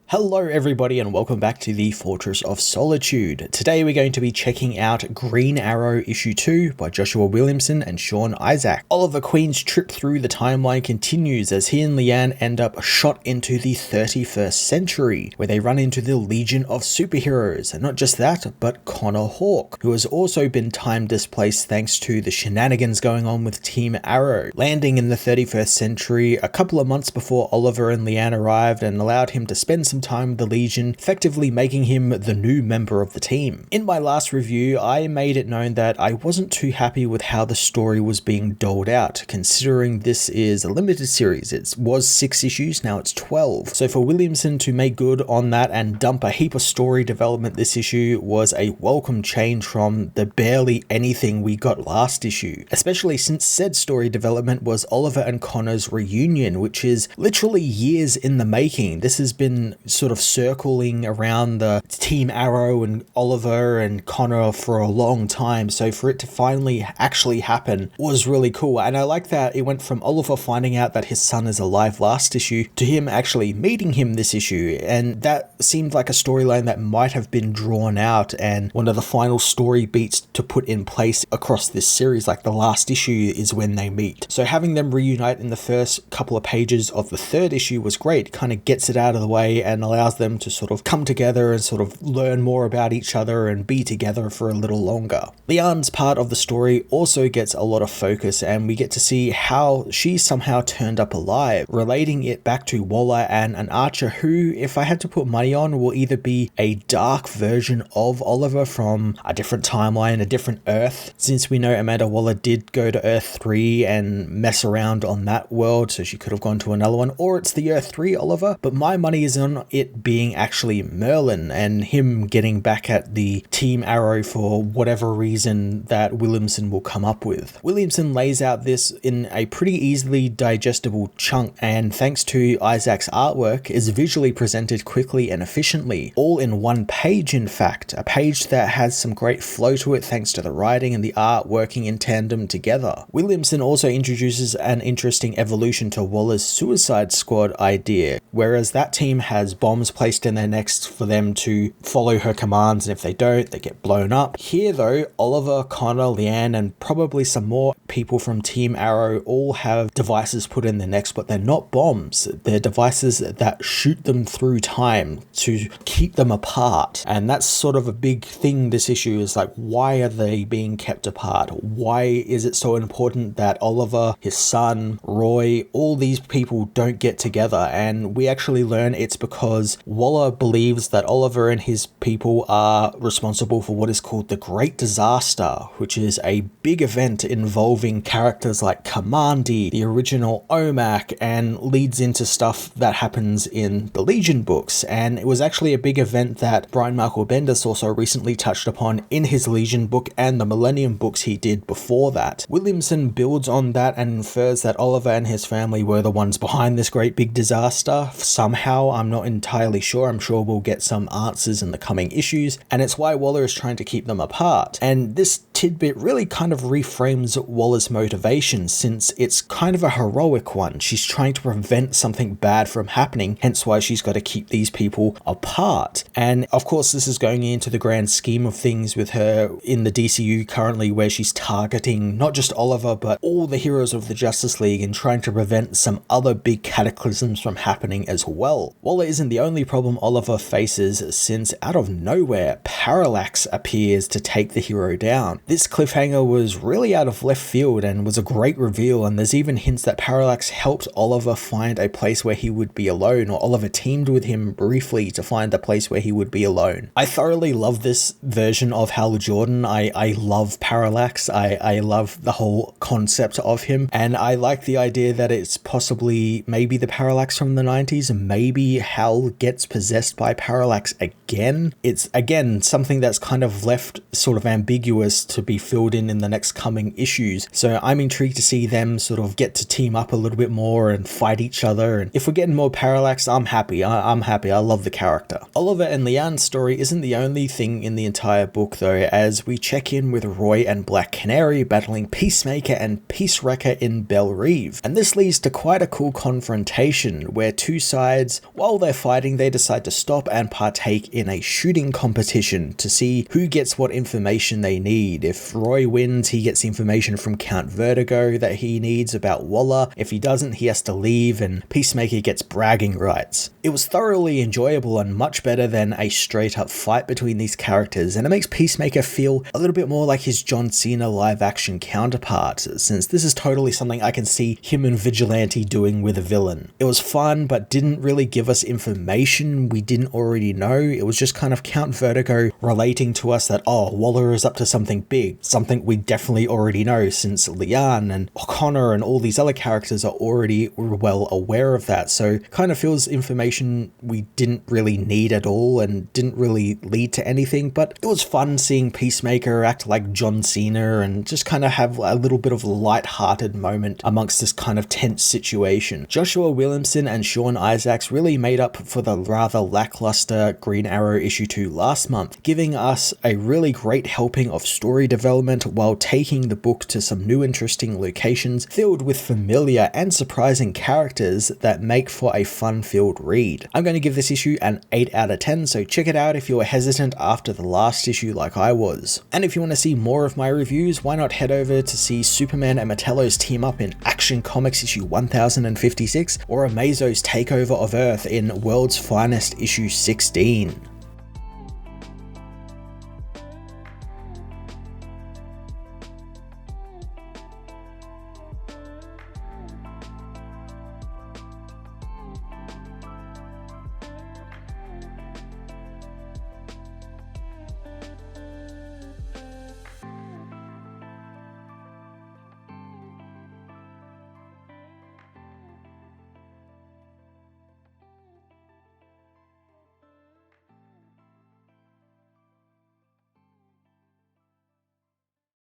Hello everybody and welcome back to the Fortress of Solitude. Today we're going to be checking out Green Arrow issue 2 by Joshua Williamson and Sean Isaac. Oliver Queen's trip through the timeline continues as he and Lian end up shot into the 31st century, where they run into the Legion of Superheroes, and not just that, but Connor Hawke, who has also been time displaced thanks to the shenanigans going on with Team Arrow, landing in the 31st century a couple of months before Oliver and Lian arrived and allowed him to spend some time with the Legion, effectively making him the new member of the team. In my last review, I made it known that I wasn't too happy with how the story was being doled out, considering this is a limited series. It was 6 issues, now it's 12. So for Williamson to make good on that and dump a heap of story development this issue was a welcome change from the barely anything we got last issue, especially since said story development was Oliver and Connor's reunion, which is literally years in the making. This has been sort of circling around the Team Arrow and Oliver and Connor for a long time, so for it to finally actually happen was really cool. And I like that it went from Oliver finding out that his son is alive last issue to him actually meeting him this issue, and that seemed like a storyline that might have been drawn out and one of the final story beats to put in place across this series. Like the last issue is when they meet, so having them reunite in the first couple of pages of the 3rd issue was great. Kind of gets it out of the way and allows them to sort of come together and sort of learn more about each other and be together for a little longer. Lian's part of the story also gets a lot of focus, and we get to see how she somehow turned up alive, relating it back to Waller and an Archer who, if I had to put money on, will either be a dark version of Oliver from a different timeline, a different Earth, since we know Amanda Waller did go to Earth 3 and mess around on that world, so she could have gone to another one, or it's the Earth 3 Oliver, but my money is on it being actually Merlin and him getting back at the Team Arrow for whatever reason that Williamson will come up with. Williamson lays out this in a pretty easily digestible chunk, and thanks to Isaac's artwork is visually presented quickly and efficiently, all in one page in fact, a page that has some great flow to it thanks to the writing and the art working in tandem together. Williamson also introduces an interesting evolution to Waller's Suicide Squad idea, whereas that team has bombs placed in their necks for them to follow her commands, and if they don't, they get blown up. Here though, Oliver, Connor, Lian, and probably some more people from Team Arrow all have devices put in their necks, but they're not bombs. They're devices that shoot them through time to keep them apart, and that's sort of a big thing this issue is like, why are they being kept apart? Why is it so important that Oliver, his son, Roy, all these people don't get together? And we actually learn it's because Waller believes that Oliver and his people are responsible for what is called the Great Disaster, which is a big event involving characters like Kamandi, the original OMAC, and leads into stuff that happens in the Legion books. And it was actually a big event that Brian Michael Bendis also recently touched upon in his Legion book and the Millennium books he did before that. Williamson builds on that and infers that Oliver and his family were the ones behind this great big disaster. Somehow, I'm not entirely sure. I'm sure we'll get some answers in the coming issues, and it's why Waller is trying to keep them apart. And this tidbit really kind of reframes Waller's motivation, since it's kind of a heroic one. She's trying to prevent something bad from happening, hence why she's got to keep these people apart. And of course, this is going into the grand scheme of things with her in the DCU currently, where she's targeting not just Oliver, but all the heroes of the Justice League and trying to prevent some other big cataclysms from happening as well. Waller isn't the only problem Oliver faces, since out of nowhere, Parallax appears to take the hero down. This cliffhanger was really out of left field and was a great reveal, and there's even hints that Parallax helped Oliver find a place where he would be alone, or Oliver teamed with him briefly to find a place where he would be alone. I thoroughly love this version of Hal Jordan. I love Parallax. I love the whole concept of him, and I like the idea that it's possibly maybe the Parallax from the 90s, and maybe Hal gets possessed by Parallax again. It's again something that's kind of left sort of ambiguous to be filled in the next coming issues. So I'm intrigued to see them sort of get to team up a little bit more and fight each other. And if we're getting more Parallax, I'm happy. I'm happy. I love the character. Oliver and Lian's story isn't the only thing in the entire book though, as we check in with Roy and Black Canary battling Peacemaker and Peace Wrecker in Belle Reve. And this leads to quite a cool confrontation where two sides, while they're fighting, they decide to stop and partake in a shooting competition to see who gets what information they need. If Roy wins, he gets information from Count Vertigo that he needs about Waller. If he doesn't, he has to leave, and Peacemaker gets bragging rights. It was thoroughly enjoyable and much better than a straight up fight between these characters, and it makes Peacemaker feel a little bit more like his John Cena live action counterpart, since this is totally something I can see him and Vigilante doing with a villain. It was fun, but didn't really give us information we didn't already know. It was just kind of Count Vertigo relating to us that, oh, Waller is up to something big, something we definitely already know, since Lian and O'Connor and all these other characters are already well aware of that. So kind of feels information we didn't really need at all and didn't really lead to anything, but it was fun seeing Peacemaker act like John Cena and just kind of have a little bit of a light-hearted moment amongst this kind of tense situation. Joshua Williamson and Sean Isaacs really made up for the rather lackluster Green Arrow issue 2 last month, giving us a really great helping of story development while taking the book to some new interesting locations filled with familiar and surprising characters that make for a fun-filled read. I'm going to give this issue an 8 out of 10, so check it out if you were hesitant after the last issue like I was. And if you want to see more of my reviews, why not head over to see Superman and Metello's team up in Action Comics issue 1056 or Amazo's takeover of Earth in World's Finest issue 16.